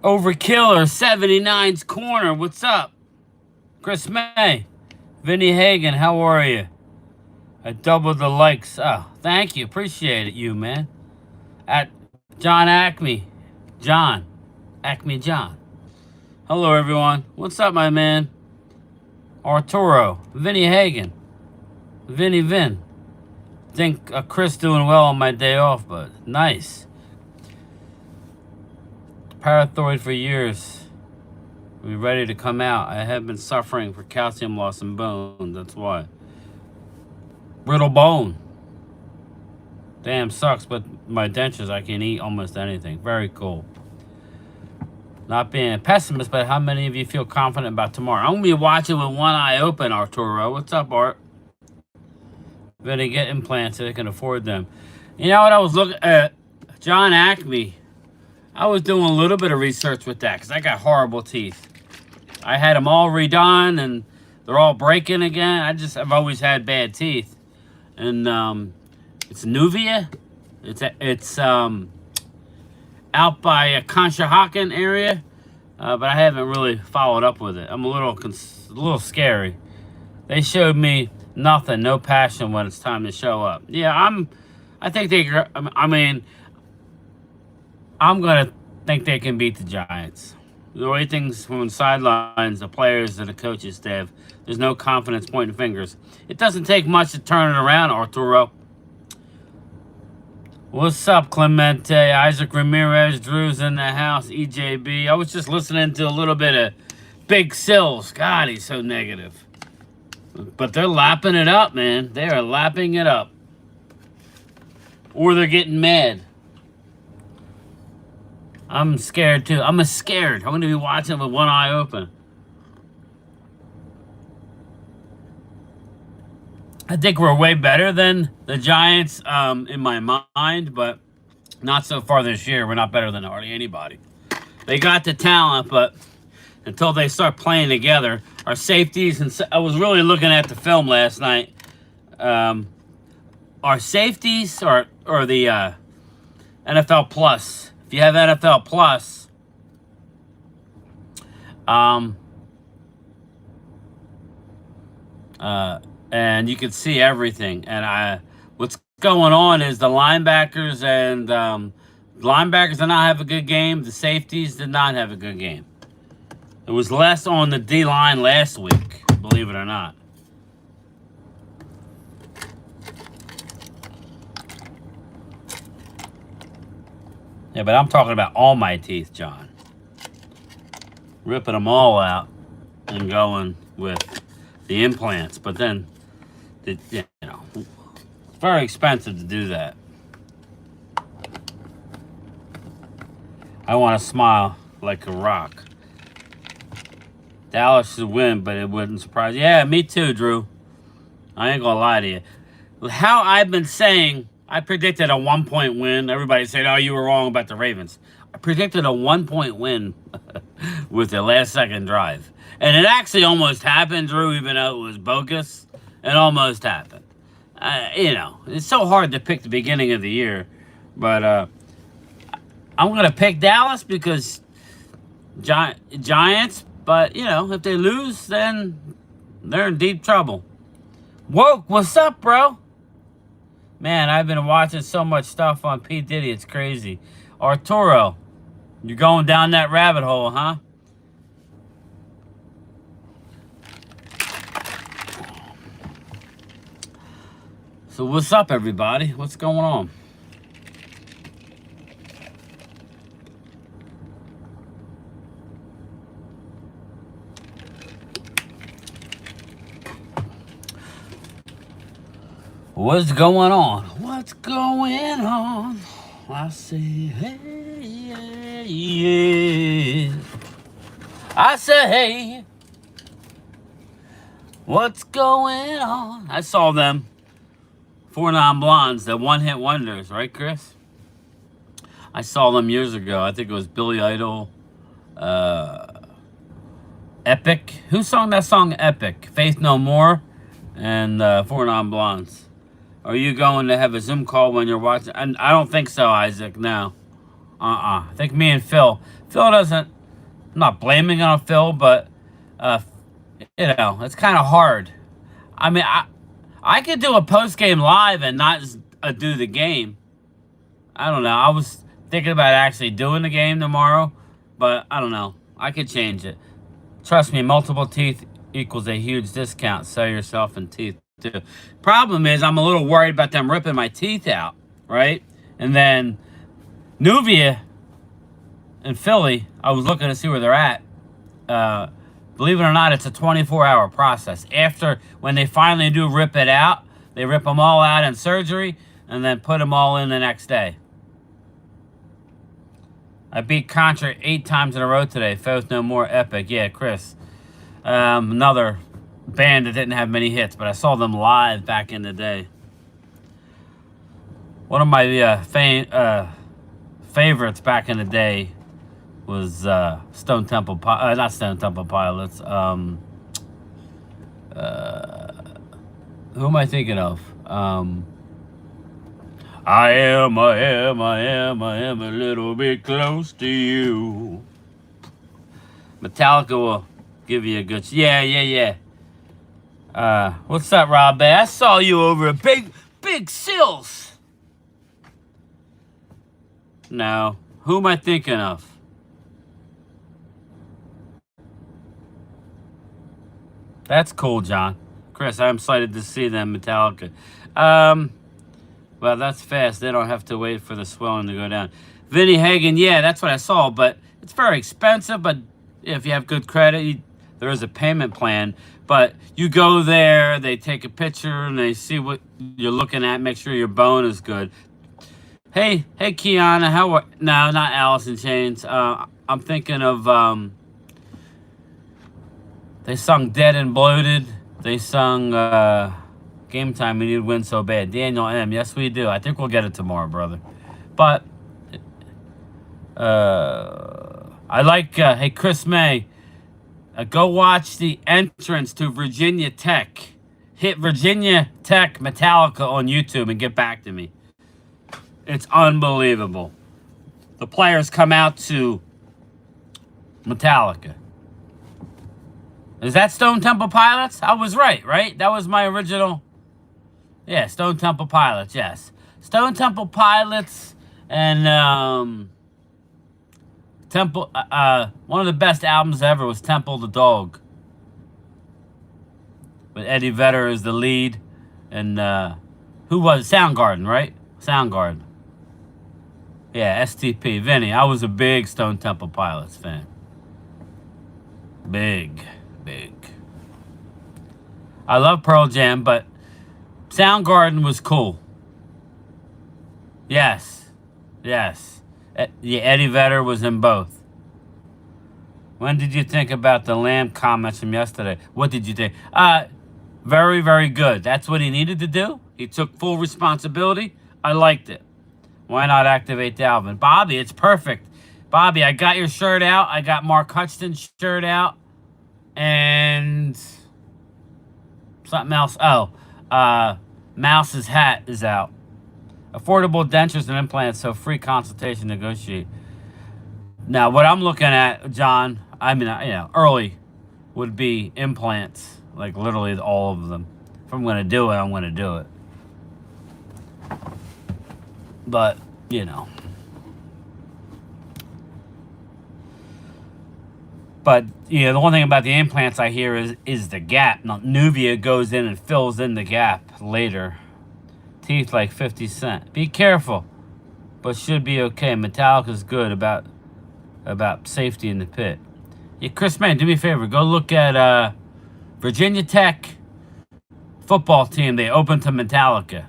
Overkiller 79's Corner. What's up? Chris May. Vinny Hagen, how are you? I doubled the likes. Oh, thank you. Appreciate it, you, man. At John Acme. John. Acme John. Hello, everyone. What's up, my man? Arturo. Vinny Hagen. Vinny Vin. Think Chris doing well on my day off, but nice. Parathyroid for years. Be ready to come out. I have been suffering for calcium loss in bones. That's why. Brittle bone. Damn, sucks, but my dentures, I can eat almost anything. Very cool. Not being a pessimist, but how many of you feel confident about tomorrow? I'm going to be watching with one eye open, Arturo. What's up, Art? Better get implants so they can afford them. You know what? I was looking at John Acme. I was doing a little bit of research with that because I got horrible teeth. I had them all redone and they're all breaking again. I've always had bad teeth. And it's Nuvia. It's out by Conshohocken area. But I haven't really followed up with it. I'm a little scary. They showed me nothing, no passion when it's time to show up. Yeah, I'm gonna think they can beat the Giants. The way things from the sidelines, the players and the coaches staff, there's no confidence pointing fingers. It doesn't take much to turn it around, Arturo. What's up, Clemente? Isaac Ramirez, Drew's in the house, EJB. I was just listening to a little bit of Big Sills. God, he's so negative. But they're lapping it up, man. They are lapping it up. Or they're getting mad. I'm scared, too. I'm scared. I'm going to be watching with one eye open. I think we're way better than the Giants in my mind, but not so far this year. We're not better than hardly anybody. They got the talent, but until they start playing together, our safeties, and I was really looking at the film last night. Our safeties or the NFL Plus. If you have NFL Plus, and you can see everything. And what's going on is the linebackers and linebackers did not have a good game. The safeties did not have a good game. It was less on the D-line last week, believe it or not. Yeah, but I'm talking about all my teeth, John. Ripping them all out and going with the implants. But then, it's very expensive to do that. I want to smile like a rock. Dallas should win, but it wouldn't surprise you. Yeah, me too, Drew. I ain't going to lie to you. How I've been saying, I predicted a 1-point win. Everybody said, oh, you were wrong about the Ravens. I predicted a 1-point win with the last second drive. And it actually almost happened, Drew, even though it was bogus. It almost happened. It's so hard to pick the beginning of the year. But I'm going to pick Dallas because Giants. But, if they lose, then they're in deep trouble. Woke, what's up, bro? Man, I've been watching so much stuff on P. Diddy. It's crazy. Arturo, you're going down that rabbit hole, huh? So what's up, everybody? What's going on? What's going on? What's going on? I say, hey, yeah, yeah. I say, hey, what's going on? I saw them. 4 Non-Blondes, the one-hit wonders, right, Chris? I saw them years ago. I think it was Billy Idol. Epic. Who sung that song, Epic? Faith No More and 4 Non-Blondes. Are you going to have a Zoom call when you're watching? I don't think so, Isaac, no. I think me and Phil. Phil doesn't. I'm not blaming on Phil, but it's kind of hard. I mean, I could do a post game live and not do the game. I don't know. I was thinking about actually doing the game tomorrow, but I don't know. I could change it. Trust me, multiple teeth equals a huge discount. Sell yourself in teeth too. Problem is, I'm a little worried about them ripping my teeth out, right? And then Nuvia in Philly, I was looking to see where they're at. Believe it or not, it's a 24-hour process. After, when they finally do rip it out, they rip them all out in surgery and then put them all in the next day. I beat Contra 8 times in a row today. Feuds no more, epic. Yeah, Chris. Another band that didn't have many hits, but I saw them live back in the day. One of my favorites back in the day was Stone Temple, not Stone Temple Pilots. Who am I thinking of? I am a little bit close to you. Metallica will give you a good... Yeah. What's up, Rob Bay? I saw you over at Big Sills. No. Who am I thinking of? That's cool, John. Chris, I'm excited to see them, Metallica. Well, that's fast. They don't have to wait for the swelling to go down. Vinny Hagen, yeah, that's what I saw, but it's very expensive. But if you have good credit, there is a payment plan. But you go there, they take a picture, and they see what you're looking at, make sure your bone is good. Hey, Kiana, no, not Alice in Chains. I'm thinking of, they sung Dead and Bloated. They sung, Game Time, we need to win so bad. Daniel M. Yes, we do. I think we'll get it tomorrow, brother. But, I like, hey, Chris May, go watch the entrance to Virginia Tech. Hit Virginia Tech Metallica on YouTube and get back to me. It's unbelievable. The players come out to Metallica. Is that Stone Temple Pilots? I was right? That was my original... Yeah, Stone Temple Pilots, yes. Stone Temple Pilots and Temple. One of the best albums ever was Temple the Dog, with Eddie Vedder as the lead, and who was Soundgarden, right? Soundgarden. Yeah, STP. Vinny, I was a big Stone Temple Pilots fan. Big. I love Pearl Jam, but Soundgarden was cool. Yes. Yeah, Eddie Vedder was in both. When did you think about the Lamb comments from yesterday? What did you think? Very, very good. That's what he needed to do. He took full responsibility. I liked it. Why not activate Dalvin? Bobby, it's perfect. Bobby, I got your shirt out. I got Mark Hutchinson's shirt out. And something else. Mouse's hat is out. Affordable dentures and implants, so free consultation, negotiate. Now, what I'm looking at, John, I mean, early would be implants. Like, literally all of them. If I'm going to do it, I'm going to do it. But, But, the one thing about the implants I hear is the gap. Now, Nuvia goes in and fills in the gap later. Teeth like 50 Cent. Be careful, but should be okay. Metallica's good about safety in the pit. Yeah, Chris, man, do me a favor. Go look at Virginia Tech football team. They opened to Metallica.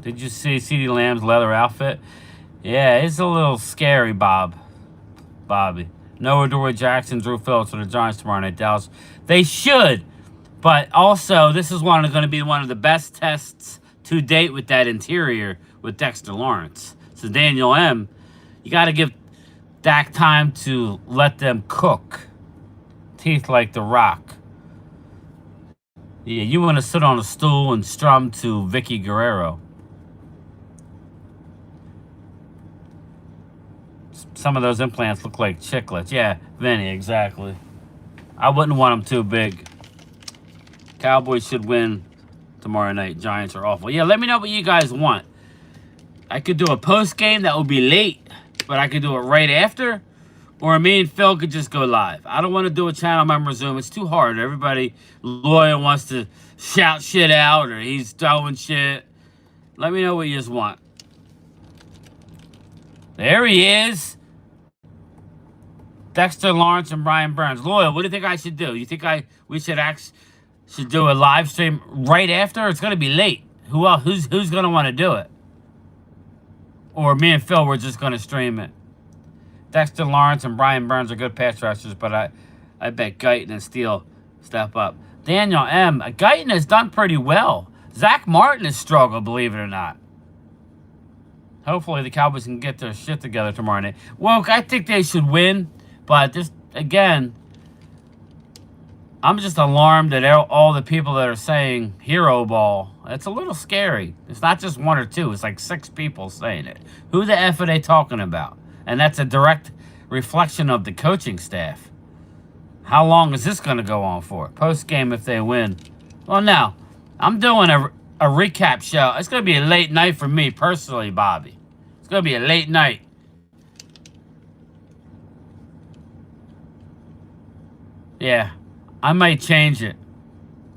Did you see CeeDee Lamb's leather outfit? Yeah, it's a little scary, Bobby. No Adoree Jackson, Drew Phillips for the Giants tomorrow night, Dallas. They should, but also this is going to be one of the best tests to date with that interior with Dexter Lawrence. So Daniel M., you got to give Dak time to let them cook. Teeth like The Rock. Yeah, you want to sit on a stool and strum to Vicky Guerrero. some of those implants look like chiclets. Yeah, Vinny, exactly. I wouldn't want them too big. Cowboys should win tomorrow night. Giants are awful. Yeah, let me know what you guys want. I could do a post game that would be late, but I could do it right after. Or me and Phil could just go live. I don't want to do a channel member Zoom. It's too hard. Everybody loyal wants to shout shit out or he's throwing shit. Let me know what you just want. There he is. Dexter Lawrence and Brian Burns. Loyal, what do you think I should do? You think we should do a live stream right after? It's going to be late. Who else? Who's going to want to do it? Or me and Phil, we're just going to stream it. Dexter Lawrence and Brian Burns are good pass rushers, but I bet Guyton and Steele step up. Daniel M. Guyton has done pretty well. Zach Martin has struggled, believe it or not. Hopefully the Cowboys can get their shit together tomorrow night. Well, I think they should win, but just, again, I'm just alarmed at all the people that are saying hero ball. It's a little scary. It's not just one or two. It's like 6 people saying it. Who the F are they talking about? And that's a direct reflection of the coaching staff. How long is this going to go on for? Post-game if they win. Well, now, I'm doing a recap show. It's going to be a late night for me personally, Bobby. It's going to be a late night. Yeah, I might change it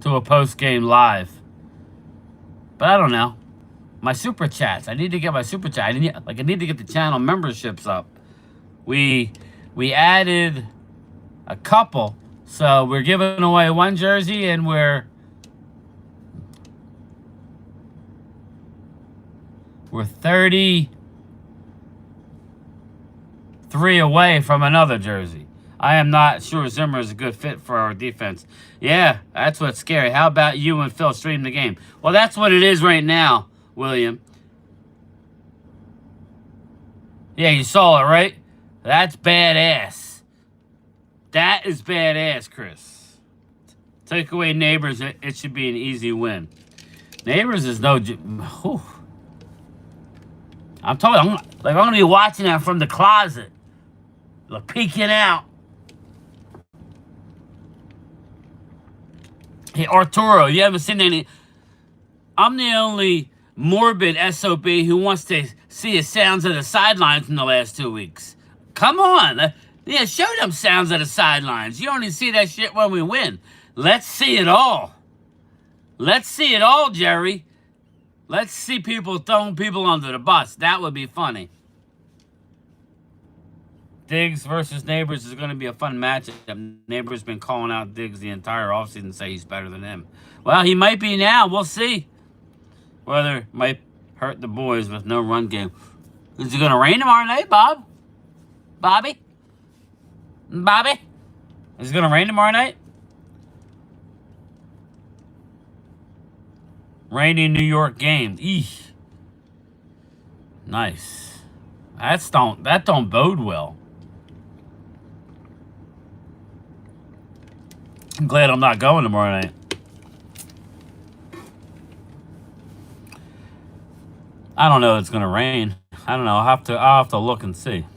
to a post-game live. But I don't know. My super chats. I need to get my super chat. I need to get the channel memberships up. We added a couple, so we're giving away one jersey, and we're 33 away from another jersey. I am not sure Zimmer is a good fit for our defense. Yeah, that's what's scary. How about you and Phil stream the game? Well, that's what it is right now, William. Yeah, you saw it, right? That's badass. That is badass, Chris. Take away Neighbors, it should be an easy win. Neighbors is no... Whew. I'm telling you, I'm going to be watching that from the closet. Like peeking out. Hey, Arturo, you haven't seen any... I'm the only morbid SOB who wants to see the sounds of the sidelines in the last 2 weeks. Come on. Yeah, show them sounds of the sidelines. You only see that shit when we win. Let's see it all. Let's see it all, Jerry. Let's see people throwing people under the bus. That would be funny. Diggs versus Neighbors is going to be a fun matchup. Neighbors been calling out Diggs the entire offseason and say he's better than him. Well, he might be now. We'll see. Whether it might hurt the boys with no run game. Is it going to rain tomorrow night, Bob? Bobby? Bobby? Is it going to rain tomorrow night? Rainy New York game. Eesh. Nice. That don't bode well. I'm glad I'm not going tomorrow night. I don't know if it's gonna rain. I don't know. I'll have to look and see.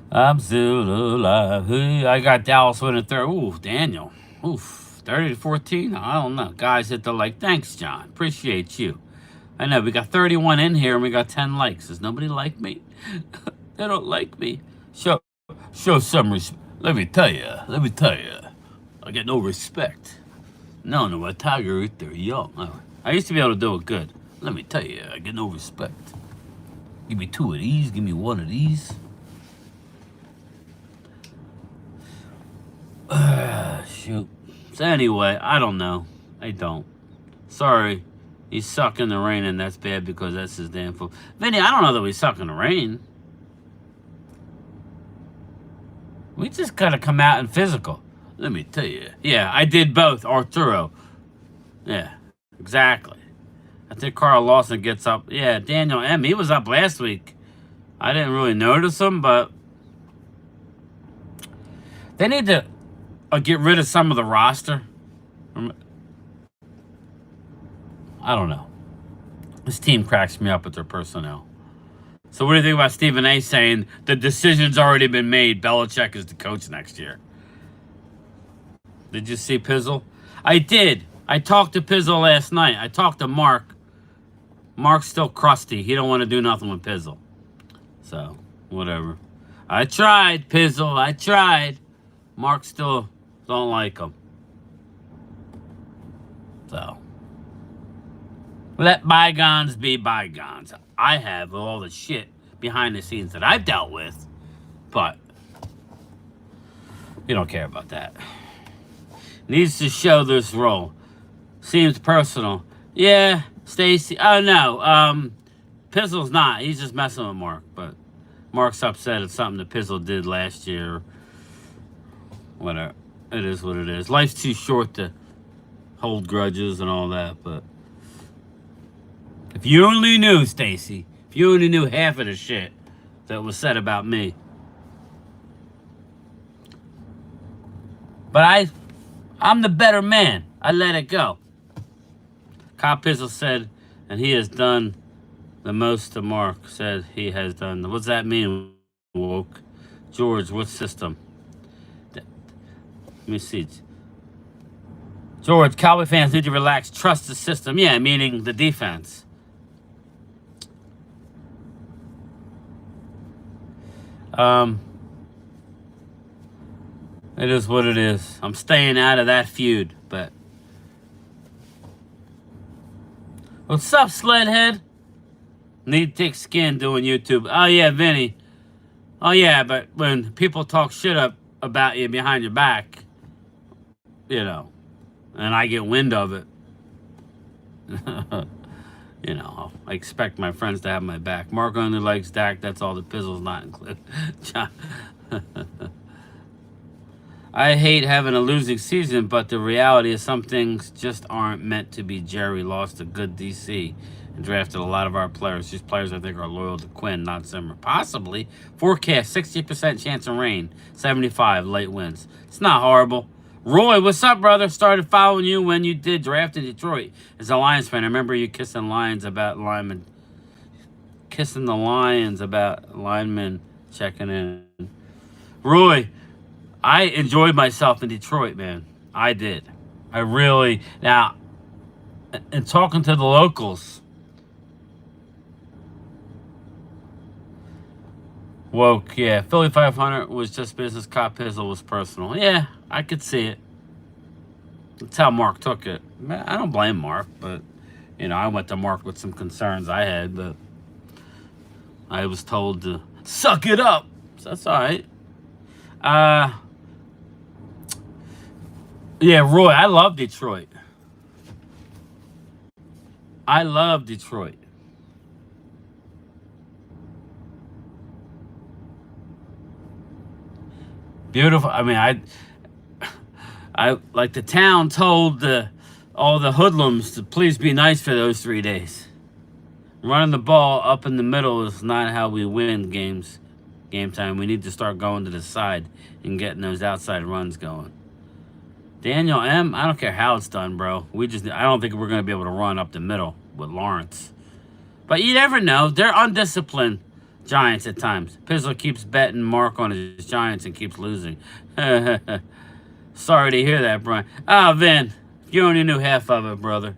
I'm still alive. I got Dallas winning third. Ooh, Daniel. Oof. 30-14. I don't know. Guys hit the like. Thanks, John. Appreciate you. I know we got 31 in here and we got 10 likes. Does nobody like me? They don't like me. Show some respect. Let me tell you. I get no respect. No, a tiger if they're young. I used to be able to do it good. Let me tell you, I get no respect. Give me 2 of these. Give me 1 of these. Shoot. So anyway, I don't know. I don't. Sorry. He's sucking the rain, and that's bad because that's his damn fault. Vinny, I don't know that we suck in the rain. We just gotta come out in physical. Let me tell you. Yeah, I did both, Arturo. Yeah, exactly. I think Carl Lawson gets up. Yeah, Daniel M. He was up last week. I didn't really notice him, but they need to get rid of some of the roster. I don't know. This team cracks me up with their personnel. So what do you think about Stephen A. saying the decision's already been made? Belichick is the coach next year. Did you see Pizzle? I did. I talked to Pizzle last night. I talked to Mark. Mark's still crusty. He don't want to do nothing with Pizzle. So, whatever. I tried, Pizzle. I tried. Mark still don't like him. So, let bygones be bygones. I have all the shit behind the scenes that I've dealt with, but you don't care about that. Needs to show this role. Seems personal. Yeah, Stacy. Oh no, Pizzle's not. He's just messing with Mark, but Mark's upset at something that Pizzle did last year. Whatever. It is what it is. Life's too short to hold grudges and all that, but if you only knew, Stacy, if you only knew half of the shit that was said about me. But I'm the better man. I let it go. Kyle Pizzle said, and he has done the most to Mark, said he has done. What's that mean, woke? George, what system? Let me see. George, Cowboy fans need to relax, trust the system. Yeah, meaning the defense. It is what it is. I'm staying out of that feud, but what's up, Sledhead? Need thick skin doing YouTube. Oh yeah, Vinny. Oh yeah, but when people talk shit about you behind your back, you know, and I get wind of it, you know, I expect my friends to have my back. Mark only likes Dak. That's all. The Pizzle's not included. I hate having a losing season, but the reality is some things just aren't meant to be. Jerry lost a good DC and drafted a lot of our players. These players, I think, are loyal to Quinn, not Zimmer. Possibly. Forecast, 60% chance of rain. 75 late wins. It's not horrible. Roy, what's up, brother? Started following you when you did draft in Detroit. As a Lions fan, I remember you kissing Lions about linemen. Kissing the Lions about linemen checking in. Roy, I enjoyed myself in Detroit, man. I did. I really... Now, and talking to the locals... Woke, yeah. Philly 500 was just business. Cop Pizzle was personal. Yeah, I could see it. That's how Mark took it. I don't blame Mark, but... You know, I went to Mark with some concerns I had, but... I was told to suck it up. So that's all right. Yeah, Roy, I love Detroit. I love Detroit. Beautiful. I mean, I like the town told all the hoodlums to please be nice for those 3 days. Running the ball up in the middle is not how we win games. Game time. We need to start going to the side and getting those outside runs going. Daniel M., I don't care how it's done, bro. I don't think we're going to be able to run up the middle with Lawrence. But you never know. They're undisciplined Giants at times. Pizzle keeps betting Mark on his Giants and keeps losing. Sorry to hear that, Brian. Oh, Vin, you only knew half of it, brother.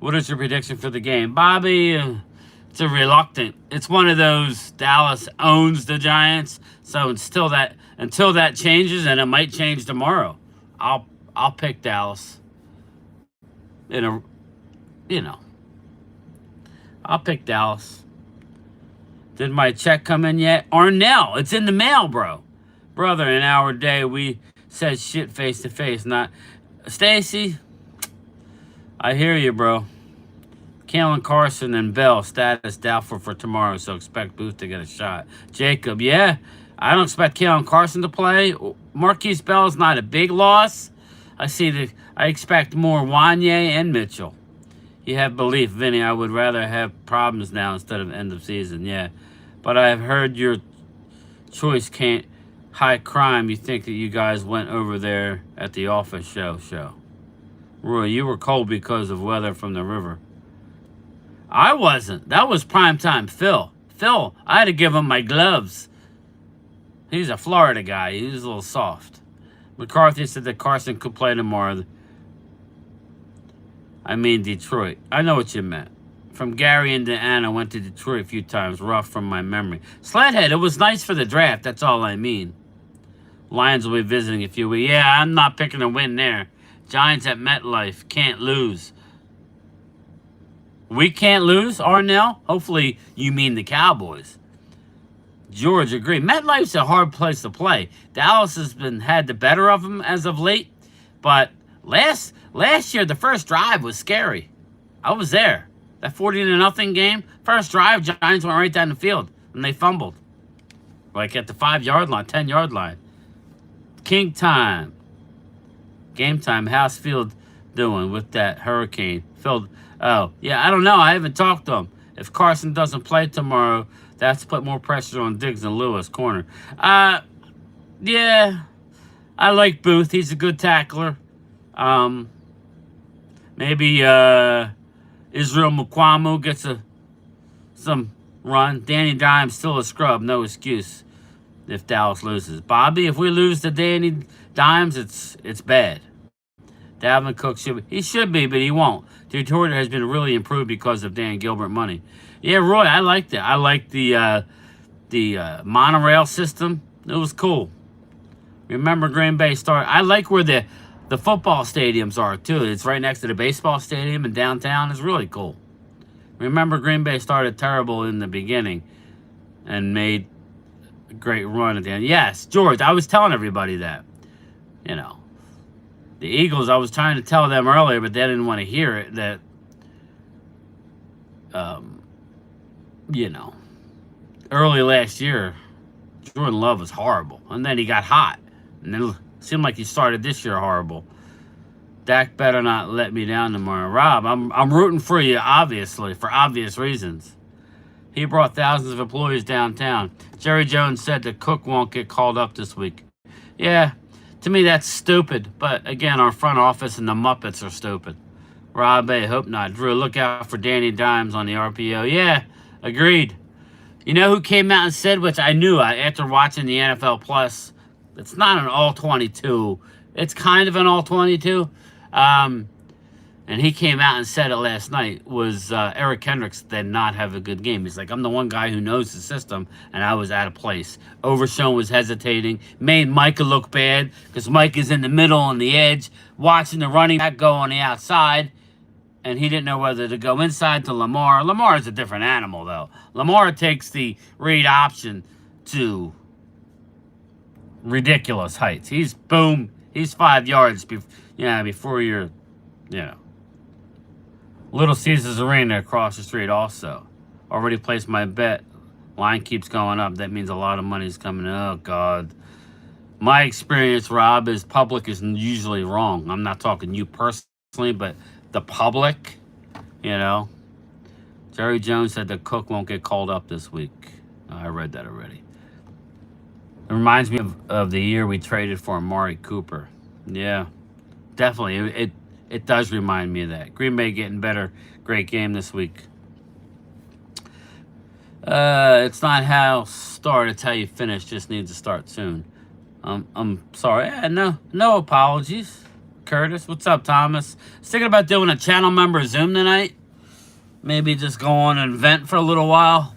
What is your prediction for the game? Bobby, it's a reluctant. It's one of those Dallas owns the Giants. So until that changes, and it might change tomorrow, I'll pick Dallas. I'll pick Dallas. Did my check come in yet? Arnell, it's in the mail, bro. Brother, in our day, we said shit face to face. Not Stacy. I hear you, bro. Kalen Carson and Bell status doubtful for tomorrow, so expect Booth to get a shot. Jacob, yeah. I don't expect Kalen Carson to play. Marquise Bell is not a big loss. I expect more Wanye and Mitchell. You have belief, Vinny. I would rather have problems now instead of end of season. Yeah, but I have heard your choice can't high crime. You think that you guys went over there at the office show. Roy, you were cold because of weather from the river. I wasn't. That was primetime Phil. Phil, I had to give him my gloves. He's a Florida guy. He's a little soft. McCarthy said that Carson could play tomorrow. I mean Detroit. I know what you meant. From Gary, Indiana, went to Detroit a few times. Rough from my memory. Sledhead, it was nice for the draft. That's all I mean. Lions will be visiting a few weeks. Yeah, I'm not picking a win there. Giants at MetLife. Can't lose. We can't lose, Arnell? Hopefully you mean the Cowboys. George, agree. MetLife's a hard place to play. Dallas has had the better of them as of late. But last year, the first drive was scary. I was there. That 40-0 game, first drive, Giants went right down the field. And they fumbled. Like at the 5-yard line, 10-yard line. King time. Game time. How's Field doing with that hurricane? Field, oh, yeah, I don't know. I haven't talked to him. If Carson doesn't play tomorrow, that's put more pressure on Diggs and Lewis, corner. Yeah, I like Booth. He's a good tackler. Maybe Israel Mukwamu gets some run. Danny Dimes still a scrub. No excuse if Dallas loses. Bobby, if we lose to Danny Dimes, it's bad. Dalvin Cook should be, but he won't. Detroit has been really improved because of Dan Gilbert money. Yeah, Roy, I liked it. I liked the monorail system. It was cool. Remember Green Bay started. I like where the football stadiums are too. It's right next to the baseball stadium in downtown. It's really cool. Remember Green Bay started terrible in the beginning and made a great run at the end. Yes, George, I was telling everybody that. You know, the Eagles, I was trying to tell them earlier, but they didn't want to hear it, that, you know, early last year, Jordan Love was horrible. And then he got hot. And then it seemed like he started this year horrible. Dak better not let me down tomorrow. Rob, I'm rooting for you, obviously, for obvious reasons. He brought thousands of employees downtown. Jerry Jones said that Cook won't get called up this week. Yeah, to me that's stupid. But again, our front office and the Muppets are stupid. Rob A, hope not. Drew, look out for Danny Dimes on the RPO. Yeah, agreed. You know who came out and said, which I knew after watching the NFL Plus, it's not an all-22. It's kind of an all-22. And he came out and said it last night, was Eric Kendricks did not have a good game. He's like, I'm the one guy who knows the system, and I was out of place. Overshown was hesitating, made Micah look bad, because Mike is in the middle on the edge, watching the running back go on the outside, and he didn't know whether to go inside to Lamar. Lamar is a different animal, though. Lamar takes the read option to ridiculous heights. He's 5 yards before you're, Little Caesars Arena across the street also. Already placed my bet. Line keeps going up. That means a lot of money's coming in. Oh, God. My experience, Rob, is public is usually wrong. I'm not talking you personally, but the public, Jerry Jones said that Cook won't get called up this week. I read that already. It reminds me of the year we traded for Amari Cooper. Yeah, definitely. It does remind me of that. Green Bay getting better. Great game this week. It's not how start, it's how you finish. Just needs to start soon. I'm sorry. No apologies. Curtis, what's up, Thomas? I was thinking about doing a channel member Zoom tonight. Maybe just go on and vent for a little while.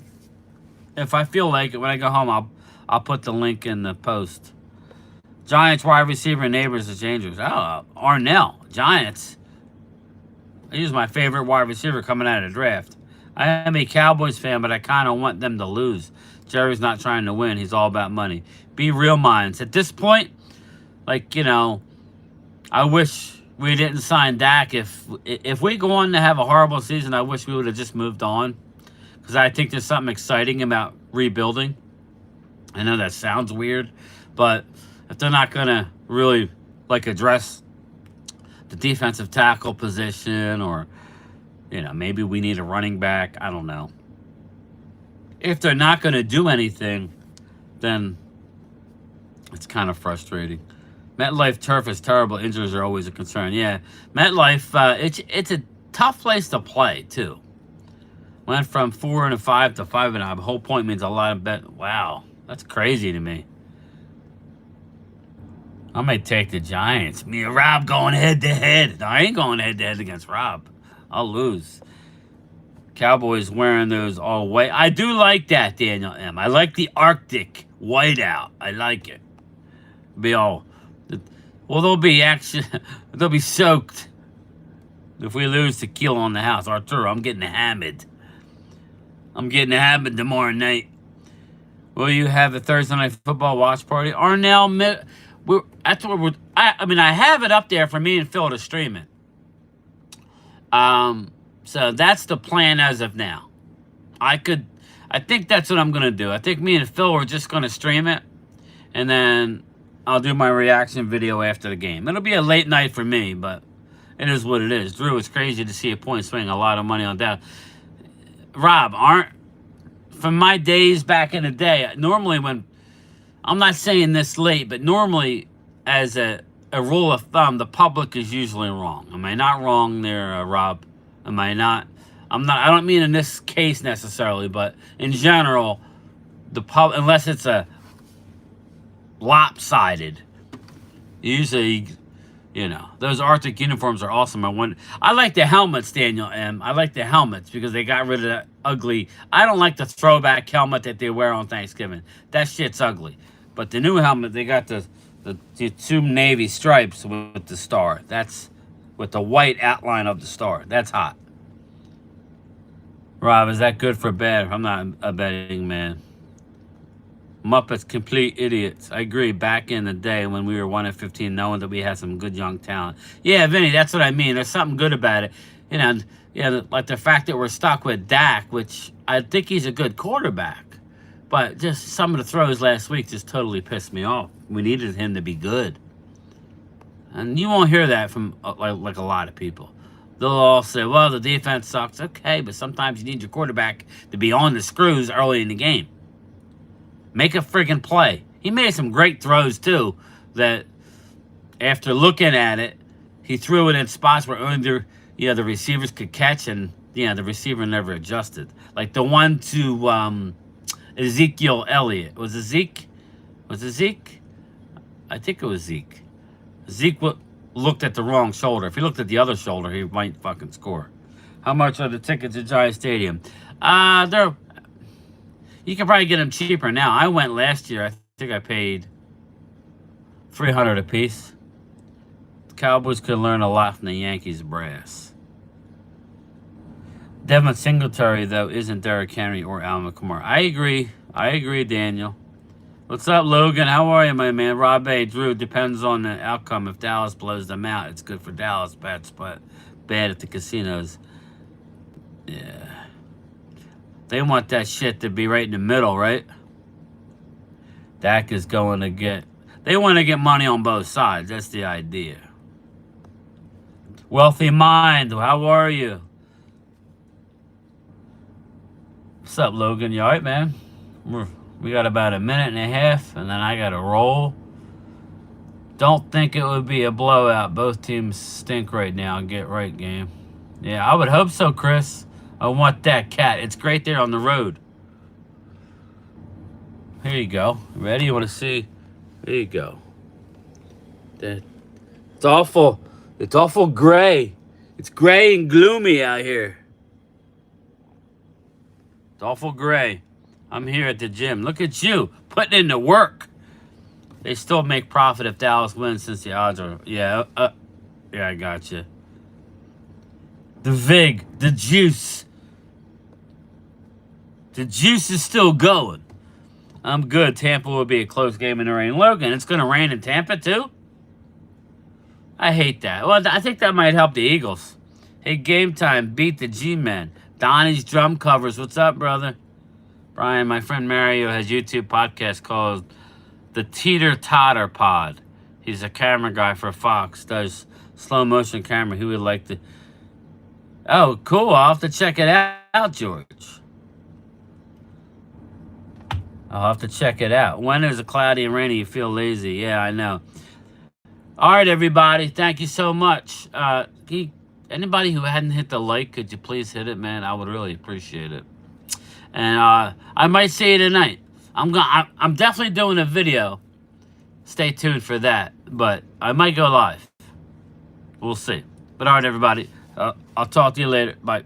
If I feel like it, when I go home, I'll put the link in the post. Giants wide receiver Neighbors is dangerous. Oh, Arnell. Giants. He's my favorite wide receiver coming out of the draft. I am a Cowboys fan, but I kind of want them to lose. Jerry's not trying to win. He's all about money. Be real minds. At this point, I wish we didn't sign Dak. If we go on to have a horrible season, I wish we would have just moved on. Because I think there's something exciting about rebuilding. I know that sounds weird, but if they're not going to really address the defensive tackle position, or maybe we need a running back, I don't know. If they're not going to do anything, then it's kind of frustrating. MetLife turf is terrible. Injuries are always a concern. Yeah, MetLife, it's a tough place to play too. Went from 4-5 to 5-5. Whole point means a lot of bet. Wow, that's crazy to me. I might take the Giants. Me and Rob going head to head. No, I ain't going head to head against Rob. I'll lose. Cowboys wearing those all white. I do like that, Daniel M. I like the Arctic whiteout. I like it. Be all. Well, they'll be actually. They'll be soaked. If we lose tequila on the house, Arturo, I'm getting hammered. I'm getting hammered tomorrow night. Will you have a Thursday night football watch party? Arnell, that's what we're. I mean, I have it up there for me and Phil to stream it. So that's the plan as of now. I think that's what I'm gonna do. I think me and Phil are just gonna stream it, and then I'll do my reaction video after the game. It'll be a late night for me, but it is what it is. Drew, it's crazy to see a point swing a lot of money on that. Rob, from my days back in the day, normally when, I'm not saying this late, but normally as a rule of thumb, the public is usually wrong. Am I not wrong there, Rob? Am I not? I don't mean in this case necessarily, but in general, unless it's a lopsided, usually, those Arctic uniforms are awesome. I like the helmets, Daniel M. I like the helmets because they got rid of that ugly. I don't like the throwback helmet that they wear on Thanksgiving. That shit's ugly. But the new helmet, they got the two navy stripes with the star. That's with the white outline of the star. That's hot. Rob, is that good for bad? I'm not a betting man. Muppets, complete idiots. I agree. Back in the day when we were 1-15, knowing that we had some good young talent. Yeah, Vinny, that's what I mean. There's something good about it. Like the fact that we're stuck with Dak, which I think he's a good quarterback. But just some of the throws last week just totally pissed me off. We needed him to be good. And you won't hear that from like a lot of people. They'll all say, well, the defense sucks. Okay, but sometimes you need your quarterback to be on the screws early in the game. Make a friggin' play. He made some great throws, too, that after looking at it, he threw it in spots where only the receivers could catch, and, the receiver never adjusted. Like the one to Ezekiel Elliott. Was it Zeke? Was it Zeke? I think it was Zeke. Zeke looked at the wrong shoulder. If he looked at the other shoulder, he might fucking score. How much are the tickets at Giant Stadium? You can probably get them cheaper now. I went last year. I think I paid $300 a piece. The Cowboys could learn a lot from the Yankees brass. Devin Singletary, though, isn't Derrick Henry or Alvin Kamara. I agree, Daniel. What's up, Logan? How are you, my man? Rob A. Drew, depends on the outcome. If Dallas blows them out, it's good for Dallas bets, but bad at the casinos. Yeah. They want that shit to be right in the middle, right? Dak is going to get... They want to get money on both sides. That's the idea. Wealthy Mind, how are you? What's up, Logan? You all right, man? We got about a minute and a half, and then I got to roll. Don't think it would be a blowout. Both teams stink right now. Get right, game. Yeah, I would hope so, Chris. I want that cat. It's great there on the road. Here you go. Ready? You want to see? There you go. It's awful. It's awful gray. It's gray and gloomy out here. It's awful gray. I'm here at the gym. Look at you putting in the work. They still make profit if Dallas wins since the odds are... Yeah, I got you. The vig, the juice. The juice is still going. I'm good. Tampa will be a close game in the rain. Logan, it's going to rain in Tampa too? I hate that. Well, I think that might help the Eagles. Hey, game time. Beat the G-Men. Donnie's drum covers. What's up, brother? Brian, my friend Mario has YouTube podcast called The Teeter Totter Pod. He's a camera guy for Fox. Does slow motion camera. He would like to... Oh, cool. I'll have to check it out, George. I'll have to check it out. When there's a cloudy and rainy, you feel lazy. Yeah, I know. All right, everybody. Thank you so much. Anybody who hadn't hit the like, could you please hit it, man? I would really appreciate it. And I might see you tonight. I'm definitely doing a video. Stay tuned for that. But I might go live. We'll see. But all right, everybody. I'll talk to you later. Bye.